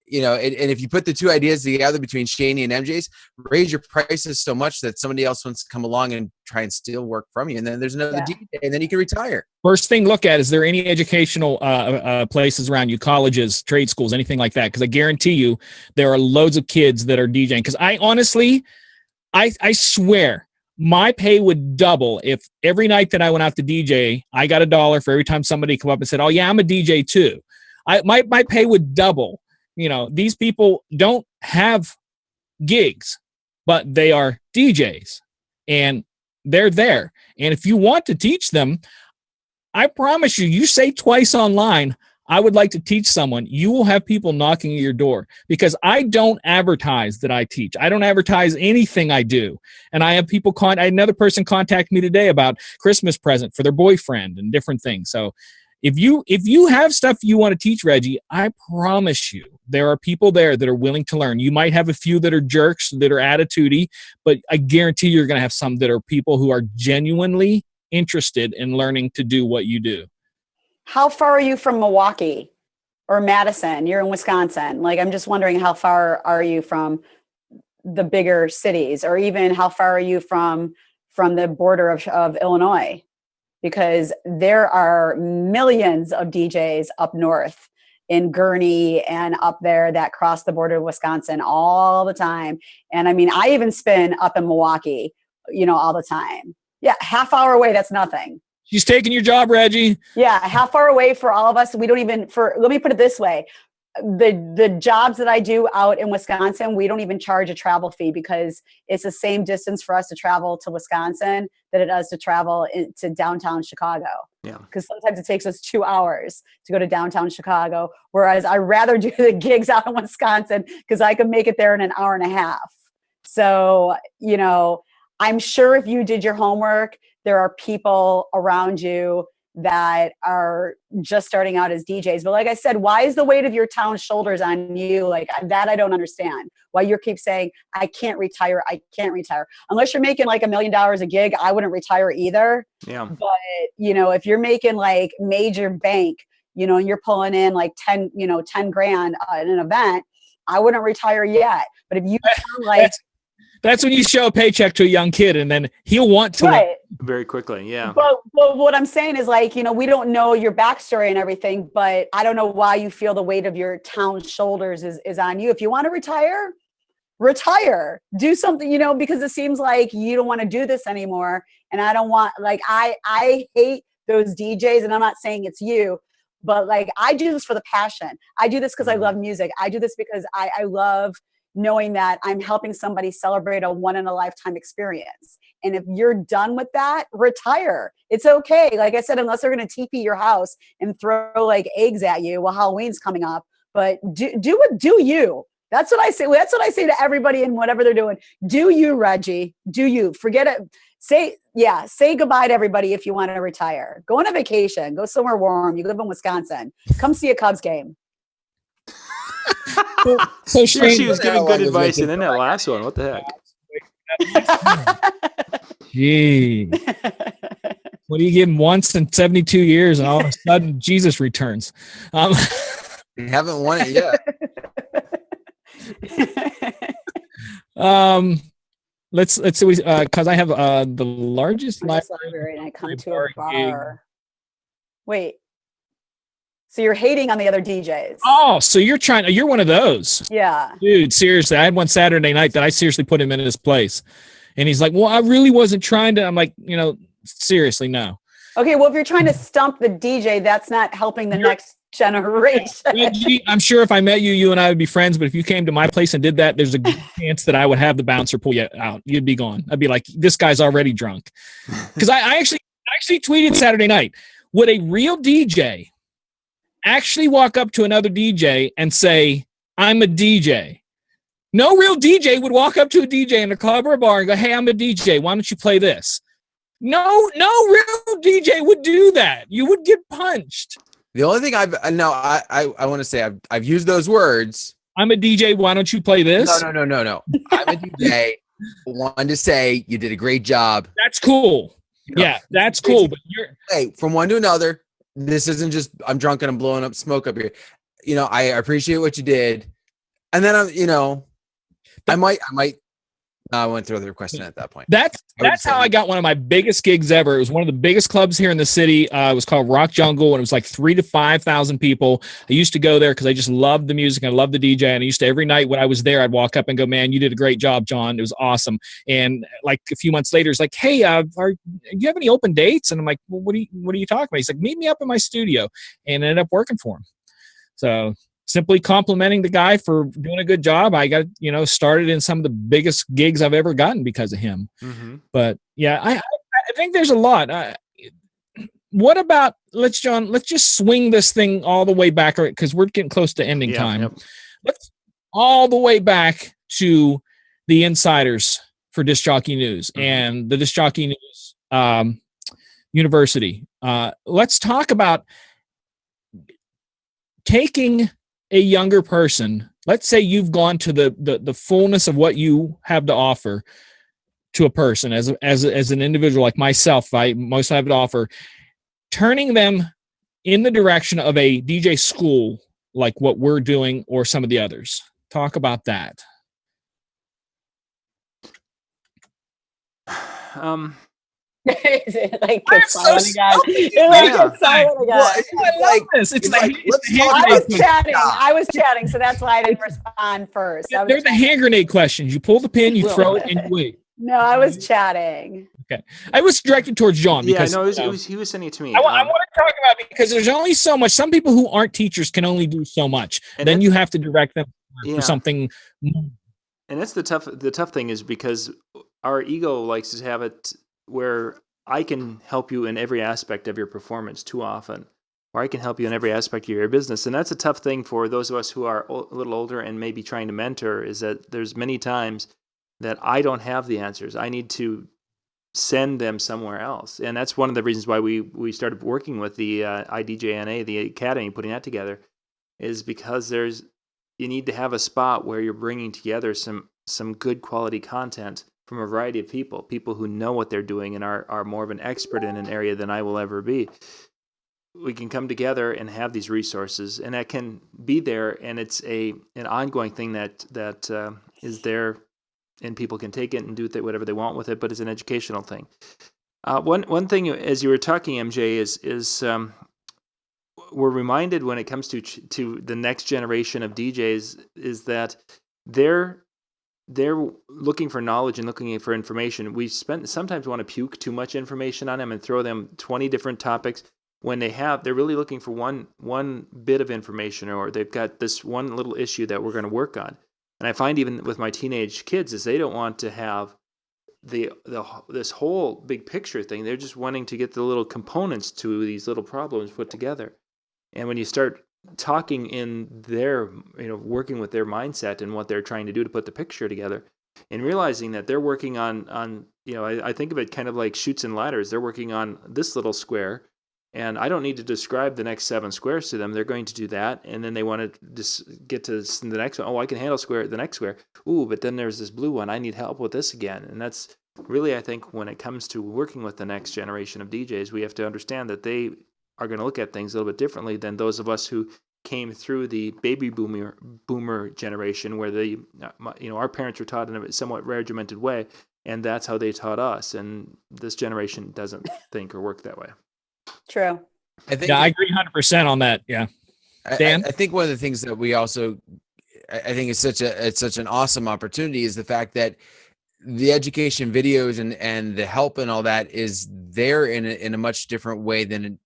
You know, and if you put the two ideas together between Shaney and MJ's, raise your prices so much that somebody else wants to come along and try and steal work from you. And then there's another DJ and then you can retire.
First thing, look at, is there any educational places around you, colleges, trade schools, anything like that? Because I guarantee you there are loads of kids that are DJing. Because I honestly, I swear, my pay would double if every night that I went out to DJ, I got $1 for every time somebody come up and said, oh yeah, I'm a DJ too. My pay would double. You know, these people don't have gigs, but they are DJs and they're there. And if you want to teach them, I promise you say twice online, I would like to teach someone, you will have people knocking at your door, because I don't advertise that I teach. I don't advertise anything I do. And I have people I had another person contact me today about Christmas present for their boyfriend and different things. So if you have stuff you want to teach, Reggie, I promise you there are people there that are willing to learn. You might have a few that are jerks, that are attitudey, but I guarantee you're going to have some that are people who are genuinely interested in learning to do what you do.
How far are you from Milwaukee? or Madison, you're in Wisconsin. Like, I'm just wondering, how far are you from the bigger cities, or even how far are you from the border of Illinois? Because there are millions of DJs up north in Gurnee and up there that cross the border of Wisconsin all the time. And I mean, I even spin up in Milwaukee, all the time. Yeah, half hour away, that's nothing.
She's taking your job, Reggie.
Yeah, half hour away for all of us. We don't even, let me put it this way. The jobs that I do out in Wisconsin, we don't even charge a travel fee, because it's the same distance for us to travel to Wisconsin that it does to travel to downtown Chicago.
Yeah.
Because sometimes it takes us 2 hours to go to downtown Chicago, whereas I rather do the gigs out in Wisconsin because I could make it there in an hour and a half. So, I'm sure if you did your homework, there are people around you that are just starting out as DJs. But like I said, why is the weight of your town's shoulders on you? Like that, I don't understand. Why you keep saying, I can't retire. Unless you're making like $1 million a gig, I wouldn't retire either.
Yeah.
But, if you're making like major bank, and you're pulling in like 10 grand in an event, I wouldn't retire yet. But if you like...
That's when you show a paycheck to a young kid, and then he'll want to.
Right.
Very quickly, yeah.
But what I'm saying is, like, we don't know your backstory and everything, but I don't know why you feel the weight of your town's shoulders is on you. If you want to retire, do something, because it seems like you don't want to do this anymore. And I don't want, like, I hate those DJs, and I'm not saying it's you, but like, I do this for the passion. I do this because I love music. I do this because I love knowing that I'm helping somebody celebrate a one-in-a-lifetime experience. And if you're done with that, retire. It's okay. Like I said, unless they're going to TP your house and throw like eggs at you while Halloween's coming up, but do you. That's what I say. That's what I say to everybody in whatever they're doing. Do you, Reggie? Do you. Forget it. Say goodbye to everybody if you want to retire. Go on a vacation. Go somewhere warm. You live in Wisconsin. Come see a Cubs game.
So
she was giving good advice, and then that last one, what the
heck? Gee, what do you give him once in 72 years, and all of a sudden Jesus returns?
You haven't won it yet.
Let's see, because I have the largest
library, and I come to a bar. Wait. So you're hating on the other DJs.
Oh, so you're one of those.
Yeah.
Dude, seriously. I had one Saturday night that I seriously put him in his place. And he's like, well, I really wasn't trying to. I'm like, seriously, no.
Okay, well, if you're trying to stump the DJ, that's not helping the next generation.
Reggie, I'm sure if I met you and I would be friends, but if you came to my place and did that, there's a good chance that I would have the bouncer pull you out. You'd be gone. I'd be like, this guy's already drunk. Because I actually tweeted Saturday night, would a real DJ actually walk up to another DJ and say, I'm a DJ? No real DJ would walk up to a DJ in a club or a bar and go, hey, I'm a DJ. Why don't you play this? No real DJ would do that. You would get punched.
The only thing I want to say, I've used those words.
I'm a DJ. Why don't you play this?
No. I'm a DJ. Wanted to say you did a great job.
That's cool. Yeah, that's cool. But
from one to another, this isn't just I'm drunk and I'm blowing up smoke up here. I appreciate what you did. And then I went through the question at that point.
That's how I got one of my biggest gigs ever. It was one of the biggest clubs here in the city. It was called Rock Jungle, and it was like 3,000 to 5,000 people. I used to go there because I just loved the music. I loved the DJ, and I used to every night when I was there, I'd walk up and go, "Man, you did a great job, John. It was awesome." And like a few months later, it's like, "Hey, do you have any open dates?" And I'm like, "Well, what are you talking about?" He's like, "Meet me up in my studio," and I ended up working for him. So. Simply complimenting the guy for doing a good job. I got, started in some of the biggest gigs I've ever gotten because of him. Mm-hmm. But yeah, I think there's a lot. What about, let's just swing this thing all the way back, because we're getting close to ending time. Yep. Let's all the way back to the insiders for Disc Jockey News and the Disc Jockey News University. Let's talk about taking a younger person. Let's say you've gone to the fullness of what you have to offer to a person as an individual like myself. I most have to offer, turning them in the direction of a DJ school like what we're doing or some of the others? Talk about that.
Like
I'm
it's
so
silent again.
stoked.
It's like
Yeah.
it's silent again.
I love this. It's
like,
the
let's
hand
talk
I
grenade
was chatting.
Yeah.
I was chatting, so that's why I didn't respond first. I was
They're the hand grenade questions. You pull the pin, you
Well-
throw it, and you wait.
No, I was chatting.
I was directed towards John
Yeah,
because
no, he was sending it to me.
I want to talk about it because there's only so much. Some people who aren't teachers can only do so much.
And
Then
it-
you have to direct them
Yeah.
for something.
And that's the tough thing is because our ego likes to have it where I can help you in every aspect of your performance too often, or I can help you in every aspect of your business. And that's a tough thing for those of us who are a little older and maybe trying to mentor, is that there's many times that I don't have the answers. I need to send them somewhere else. And that's one of the reasons why we started working with the IDJNA, the Academy, putting that together, is because you need to have a spot where you're bringing together some good quality content from a variety of people who know what they're doing and are more of an expert in an area than I will ever be. We can come together and have these resources, and that can be there, and it's an ongoing thing that is there, and people can take it and do whatever they want with it, but it's an educational thing. One thing, as you were talking, MJ, is we're reminded when it comes to the next generation of DJs is that they're looking for knowledge and looking for information. We sometimes want to puke too much information on them and throw them 20 different topics when they're really looking for one bit of information, or they've got this one little issue that we're going to work on. And I find even with my teenage kids is they don't want to have this whole big picture thing. They're just wanting to get the little components to these little problems put together. And when you start talking in their, working with their mindset and what they're trying to do to put the picture together, and realizing that they're working on I think of it kind of like chutes and ladders. They're working on this little square, and I don't need to describe the next 7 squares to them. They're going to do that, and then they want to just get to the next one. Oh, I can handle the next square. Ooh, but then there's this blue one. I need help with this again. And that's really, I think, when it comes to working with the next generation of DJs, we have to understand that they are going to look at things a little bit differently than those of us who came through the baby boomer generation, where our parents were taught in a somewhat regimented way, and that's how they taught us. And this generation doesn't think or work that way.
True.
I agree 100% on that. Yeah. Dan?
I think one of the things that we also, I think it's such an awesome opportunity is the fact that the education videos and the help and all that is there in a much different way than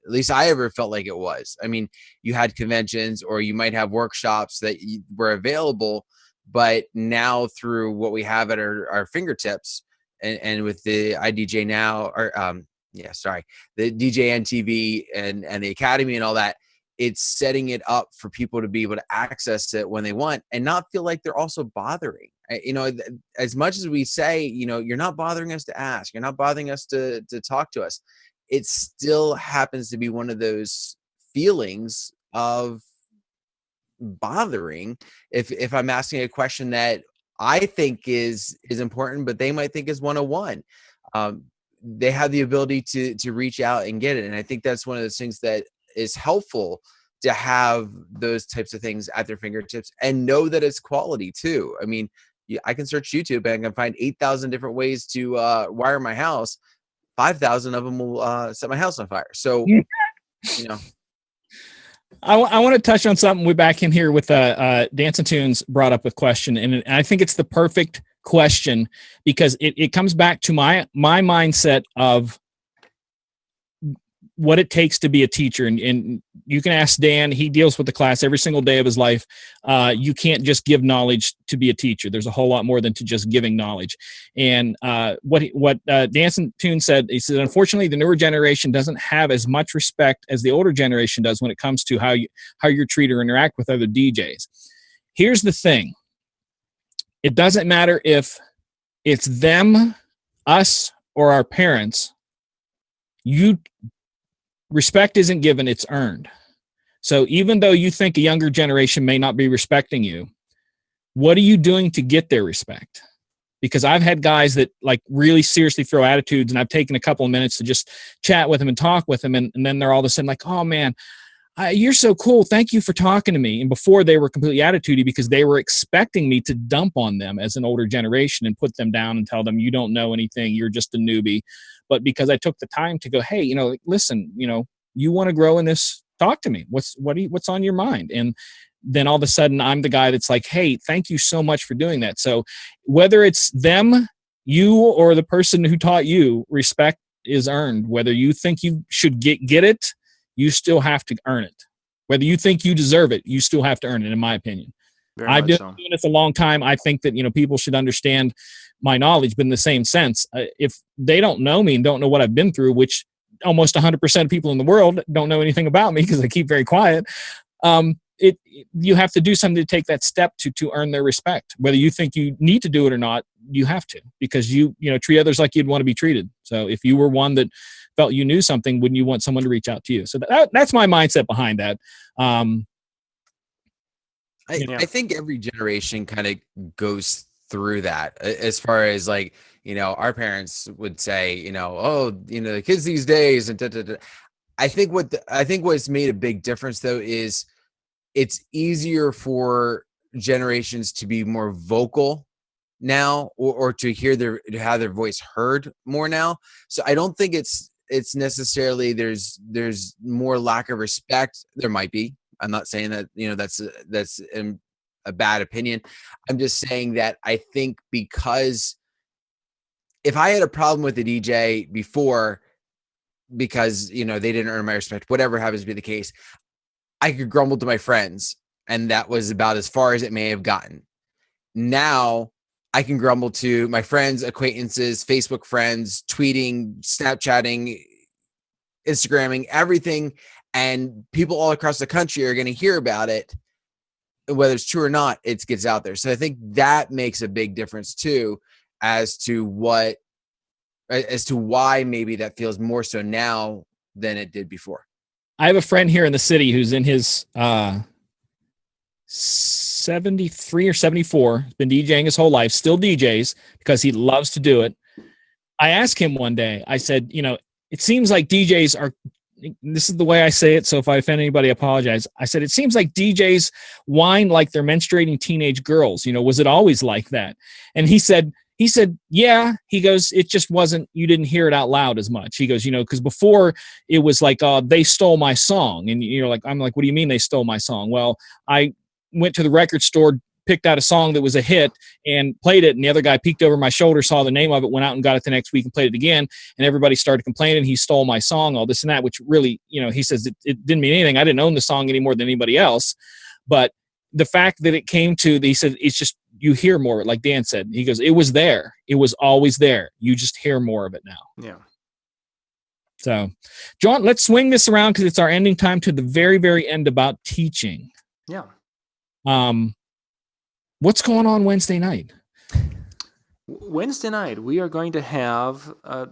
at least I ever felt like it was. I mean, you had conventions or you might have workshops that were available, but now through what we have at our fingertips and with the IDJ now, or the DJN TV and the Academy and all that, it's setting it up for people to be able to access it when they want and not feel like they're also bothering. As much as we say, you're not bothering us to ask, you're not bothering us to talk to us, it still happens to be one of those feelings of bothering if I'm asking a question that I think is important, but they might think is 101. They have the ability to reach out and get it. And I think that's one of those things that is helpful, to have those types of things at their fingertips and know that it's quality too. I mean, I can search YouTube and I can find 8,000 different ways to wire my house. 5,000 of them will set my house on fire. So,
I want to touch on something we back in here with Dance and Tunes brought up a question, and I think it's the perfect question because it comes back to my mindset of what it takes to be a teacher. And you can ask Dan, he deals with the class every single day of his life. You can't just give knowledge to be a teacher. There's a whole lot more than to just giving knowledge. And what Dance and Tune said, he said, unfortunately, the newer generation doesn't have as much respect as the older generation does when it comes to how you're treated or interact with other DJs. Here's the thing. It doesn't matter if it's them, us, or our parents. Respect isn't given, it's earned. So even though you think a younger generation may not be respecting you, what are you doing to get their respect? Because I've had guys that like really seriously throw attitudes, and I've taken a couple of minutes to just chat with them and talk with them, and then they're all of a sudden like, oh man, You're so cool. Thank you for talking to me. And before, they were completely attitudey because they were expecting me to dump on them as an older generation and put them down and tell them, you don't know anything. You're just a newbie. But because I took the time to go, hey, listen, you want to grow in this, talk to me. What's on your mind? And then all of a sudden I'm the guy that's like, hey, thank you so much for doing that. So whether it's them, you, or the person who taught you, respect is earned. Whether you think you should get it, you still have to earn it. Whether you think you deserve it, you still have to earn it, in my opinion. I've been doing this a long time. I think that, people should understand my knowledge, but in the same sense, if they don't know me and don't know what I've been through, which almost 100% of people in the world don't know anything about me because I keep very quiet, you have to do something to take that step to earn their respect. Whether you think you need to do it or not, you have to, because you treat others like you'd want to be treated. So if you were one that felt you knew something, wouldn't you want someone to reach out to you? So that's my mindset behind that.
I think every generation kind of goes through that, as far as like, our parents would say, the kids these days and da, da, da. I think what's made a big difference though is it's easier for generations to be more vocal now, or to have their voice heard more now. So I don't think it's necessarily there's more lack of respect. There might be. I'm not saying that, that's a bad opinion. I'm just saying that I think, because if I had a problem with the DJ before, because, they didn't earn my respect, whatever happens to be the case, I could grumble to my friends, and that was about as far as it may have gotten. Now I can grumble to my friends, acquaintances, Facebook friends, tweeting, Snapchatting, Instagramming, everything. And people all across the country are going to hear about it. Whether it's true or not, it gets out there. So I think that makes a big difference too, as to why maybe that feels more so now than it did before.
I have a friend here in the city who's in his 73 or 74, has been DJing his whole life, still DJs because he loves to do it. I asked him one day, I said, it seems like DJs are, this is the way I say it, so if I offend anybody, I apologize. I said, it seems like DJs whine like they're menstruating teenage girls. Was it always like that? And he said, yeah. He goes, it just wasn't, you didn't hear it out loud as much. He goes, because before it was like, they stole my song. And I'm like, what do you mean they stole my song? Well, I went to the record store, picked out a song that was a hit and played it. And the other guy peeked over my shoulder, saw the name of it, went out and got it the next week and played it again. And everybody started complaining he stole my song, all this and that, which really, he says it didn't mean anything. I didn't own the song any more than anybody else. But the fact that it came to, he said, it's just, you hear more, like Dan said. He goes, it was there. It was always there. You just hear more of it now.
Yeah.
So, John, let's swing this around because it's our ending time to the very, very end about teaching.
Yeah.
What's going on Wednesday night?
Wednesday night, we are going to have a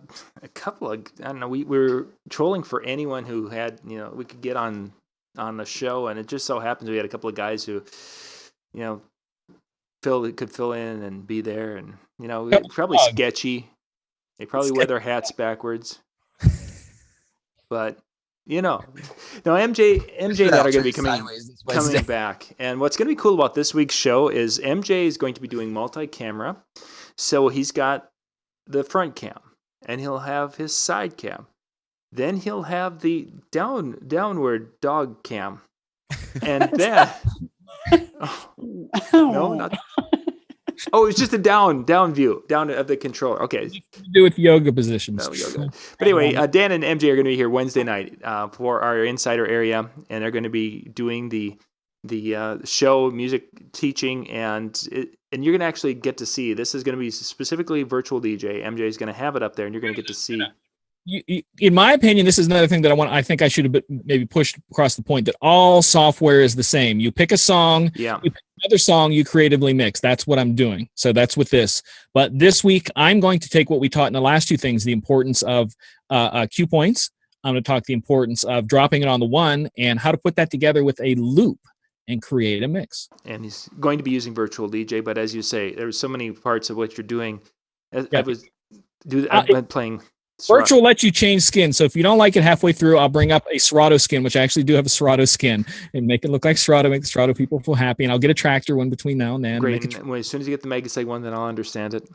couple of, I don't know, we were trolling for anyone who had, we could get on the show, and it just so happens we had a couple of guys who, could fill in and be there, and, probably sketchy. They probably wear their hats backwards. But, no, MJ and Dad are going to be coming back. And what's going to be cool about this week's show is MJ is going to be doing multi-camera. So he's got the front cam, and he'll have his side cam. Then he'll have the downward dog cam. And then... no, not... Oh, it's just a down view, down of the controller. Okay.
To do with yoga positions.
No, yoga. But anyway, Dan and MJ are going to be here Wednesday night for our insider area, and they're going to be doing the show, music teaching, and you're going to actually get to see. This is going to be specifically virtual DJ. MJ is going to have it up there, and you're going to get to see.
In my opinion, this is another thing that I think I should have maybe pushed across the point, that all software is the same. You pick a song, you pick another song, you creatively mix. That's what I'm doing. So that's with this. But this week, I'm going to take what we taught in the last two things, the importance of cue points. I'm going to talk the importance of dropping it on the one and how to put that together with a loop and create a mix.
And he's going to be using virtual DJ, but as you say, there's so many parts of what you're doing. I'm playing
Virtual lets you change skin. So if you don't like it halfway through, I'll bring up a Serato skin, which I actually do have a Serato skin, and make it look like Serato, make the Serato people feel happy. And I'll get a tractor one between now and then.
Great. And as soon as you get the Megaseg one, then I'll understand it.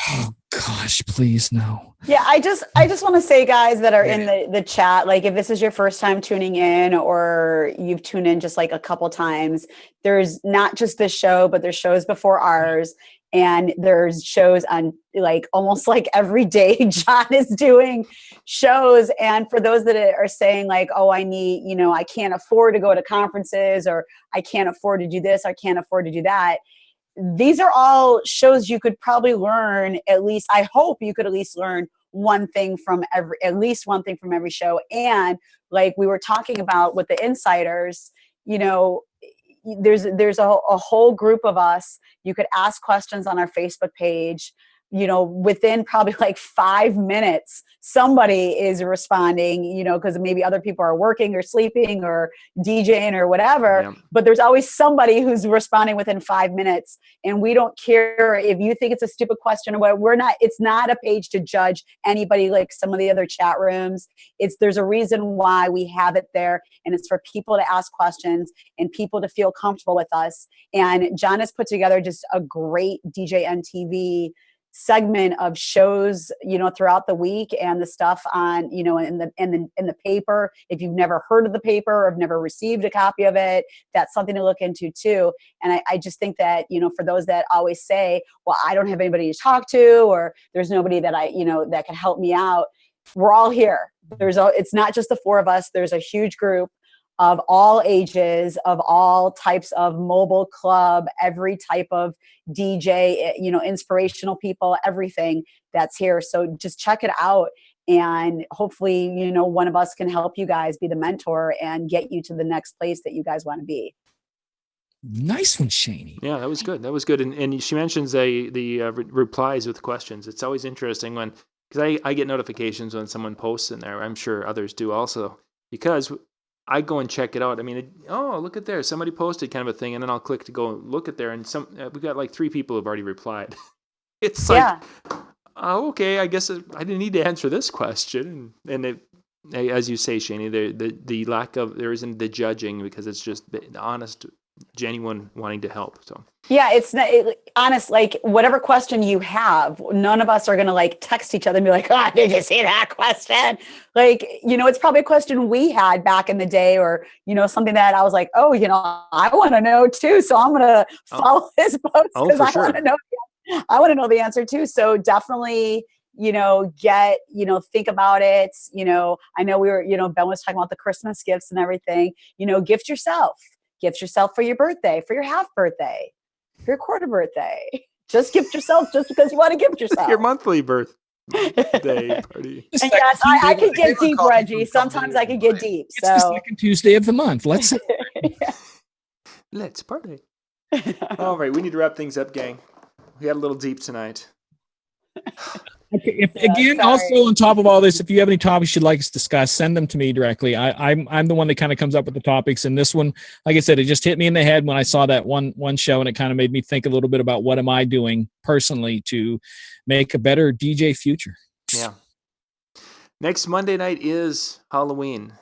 Oh gosh, please no.
Yeah, I just want to say, guys that are in the chat, like if this is your first time tuning in or you've tuned in just like a couple times, there's not just this show, but there's shows before ours. And there's shows on like almost like every day John is doing shows. And for those that are saying like, oh, I need, I can't afford to go to conferences, or I can't afford to do this, I can't afford to do that. These are all shows you could probably learn, at least, I hope you could at least learn one thing from every show. And like we were talking about with the insiders, there's a whole group of us. You could ask questions on our Facebook page. Within probably like 5 minutes, somebody is responding, because maybe other people are working or sleeping or DJing or whatever, but there's always somebody who's responding within 5 minutes. And we don't care if you think it's a stupid question or what. It's not a page to judge anybody like some of the other chat rooms. There's a reason why we have it there, and it's for people to ask questions and people to feel comfortable with us. And John has put together just a great DJ MTV segment of shows, throughout the week, and the stuff on, in the paper. If you've never heard of the paper or have never received a copy of it, that's something to look into too. And I just think that, for those that always say, well, I don't have anybody to talk to, or there's nobody that that can help me out. We're all here. It's not just the four of us. There's a huge group of all ages, of all types of mobile club, every type of DJ, inspirational people, everything that's here. So just check it out. And hopefully, one of us can help you guys be the mentor and get you to the next place that you guys want to be.
Nice one, Shani.
Yeah, that was good. That was good. And she mentions the replies with questions. It's always interesting because I get notifications when someone posts in there. I'm sure others do also, because I go and check it out. I mean, look at there. Somebody posted kind of a thing, and then I'll click to go look at there, and we've got like 3 people who've already replied. It's like, okay, I guess I didn't need to answer this question. And as you say, Shani, the lack of, there isn't the judging, because it's just the honest, genuine wanting to help. So
yeah, it's not honest. Like whatever question you have, none of us are gonna like text each other and be like, "Oh, did you see that question?" Like, it's probably a question we had back in the day, or something that I was like, "Oh, I want to know too." So I'm gonna follow this post because I want to know. I want to know the answer too. So definitely, think about it. I know we were, Ben was talking about the Christmas gifts and everything. Gift yourself. Gift yourself for your birthday, for your half birthday, for your quarter birthday. Just gift yourself just because you want to gift yourself.
Your monthly birthday party.
And yes, I could get deep, Reggie. Sometimes I could get deep.
It's the second Tuesday of the month. Let's
party. All right, we need to wrap things up, gang. We got a little deep tonight.
Also on top of all this, if you have any topics you'd like us to discuss, send them to me directly. I'm the one that kind of comes up with the topics, and this one, like I said, it just hit me in the head when I saw that one show, and it kind of made me think a little bit about what am I doing personally to make a better DJ future.
Yeah. Next Monday night is Halloween.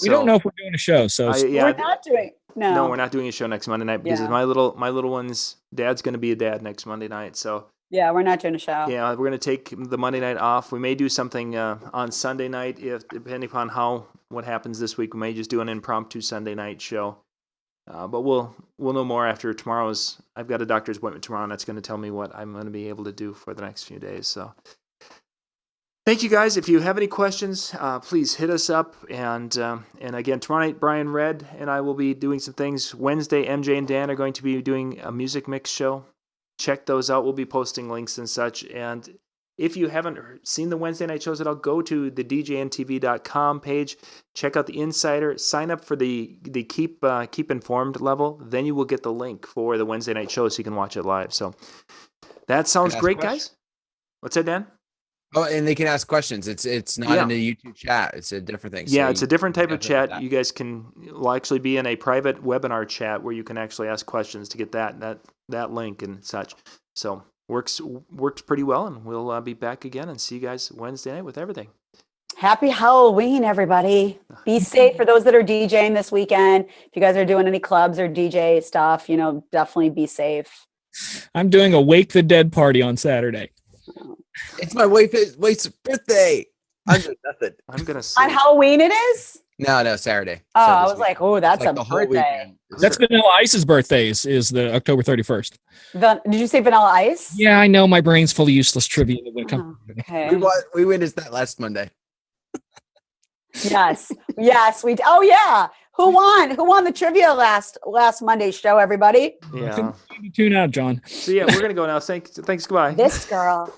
We don't know if we're doing a show, so
we're not doing. No,
we're not doing a show next Monday night because my little one's dad's going to be a dad next Monday night, so.
Yeah, we're not doing a show.
Yeah, we're going to take the Monday night off. We may do something on Sunday night, depending upon what happens this week. We may just do an impromptu Sunday night show. But we'll know more after tomorrow's. I've got a doctor's appointment tomorrow, and that's going to tell me what I'm going to be able to do for the next few days. So thank you, guys. If you have any questions, please hit us up. And again, tomorrow night, Brian Red and I will be doing some things. Wednesday, MJ and Dan are going to be doing a music mix show. Check those out. We'll be posting links and such. And if you haven't seen the Wednesday night shows at all, go to the djntv.com page. Check out the Insider. Sign up for the keep informed level. Then you will get the link for the Wednesday night show so you can watch it live. So that sounds great, guys. What's that, Dan?
Oh, and they can ask questions. It's not in the YouTube chat. It's a different thing.
Yeah, it's a different type of chat. You guys will actually be in a private webinar chat where you can actually ask questions to get that link and such. So worked pretty well, and we'll be back again and see you guys Wednesday night with everything.
Happy Halloween, everybody. Be safe for those that are DJing this weekend. If you guys are doing any clubs or DJ stuff, definitely be safe.
I'm doing a Wake the Dead party on Saturday.
It's my wife's birthday. I'm doing nothing.
I'm gonna
on Halloween. It is.
No, Saturday.
Oh,
So
I was like, oh, that's
like
a
the whole
birthday.
weekend.
That's Vanilla Ice's birthday is the October 31st.
Did you say Vanilla Ice?
Yeah, I know my brain's full of useless trivia when it comes.
Okay.
We witnessed that last Monday.
Yes. Oh yeah. Who won the trivia last Monday's show? Everybody.
Yeah.
Tune out, John.
So yeah, we're gonna go now. Thanks. Goodbye.
This girl.